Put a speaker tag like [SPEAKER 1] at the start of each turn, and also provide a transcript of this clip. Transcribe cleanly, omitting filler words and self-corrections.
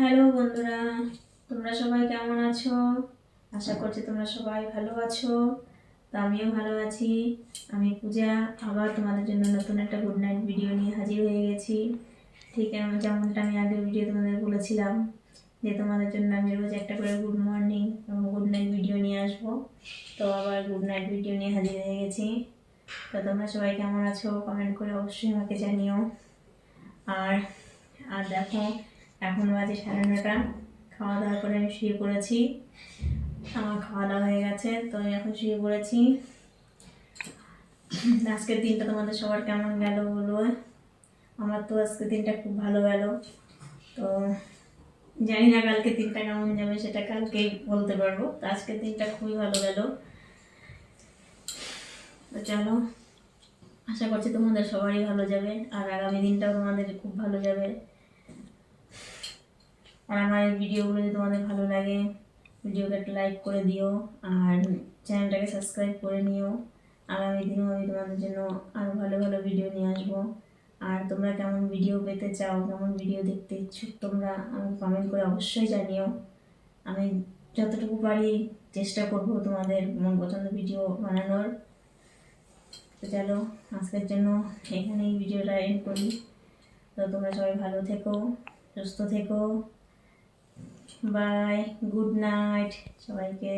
[SPEAKER 1] Hello বন্ধুরা, তোমরা সবাই কেমন আছো? আশা করছি তোমরা সবাই ভালো আছো। তো আমিও ভালো আছি। আমি পূজা আবার তোমাদের জন্য নতুন একটা গুড নাইট ভিডিও নিয়ে হাজির হয়ে গেছি। ঠিক যেমনটা আমি আগের ভিডিও তোমাদের বলেছিলাম যে তোমাদের জন্য আমি রোজ একটা করে গুড মর্নিং এবং গুড নাইট ভিডিও নিয়ে আসবো। তো আবার গুড নাইট ভিডিও নিয়ে হাজির হয়ে গেছি। তো তোমরা সবাই কেমন আছো কমেন্ট করে অবশ্যই আমাকে জানিও। আর আর দেখো, এখন বাজে 9:30। খাওয়া দাওয়া করে আমি শুয়ে পড়েছি। আমার খাওয়া দাওয়া হয়ে গেছে, তো আমি এখন শুয়ে পড়েছি। আজকের দিনটা তোমাদের সবার কেমন গেল বলো। আমার তো আজকের দিনটা খুব ভালো গেল। তো জানি না কালকে দিনটা কেমন যাবে, সেটা কালকেই বলতে পারবো। তো আজকের দিনটা খুবই ভালো গেল। তো চলো, আশা করছি তোমাদের সবারই ভালো যাবে আর আগামী দিনটাও তোমাদের খুব ভালো যাবে। আর আমার এই ভিডিওগুলো যদি তোমাদের ভালো লাগে, ভিডিওকে একটা লাইক করে দিও আর চ্যানেলটাকে সাবস্ক্রাইব করে নিও। আগামী দিনেও আমি তোমাদের জন্য আরও ভালো ভালো ভিডিও নিয়ে আসবো। আর তোমরা কেমন ভিডিও পেতে চাও, কেমন ভিডিও দেখতে ইচ্ছুক তোমরা আমাকে কমেন্ট করে অবশ্যই জানিও। আমি যতটুকু পারি চেষ্টা করব তোমাদের মন পছন্দের ভিডিও বানানোর। তো চলো, আজকের জন্য এখানেই ভিডিওটা এন্ড করি। তো তোমরা সবাই ভালো থেকো, সুস্থ থেকো। বাই, গুড নাইট সবাইকে।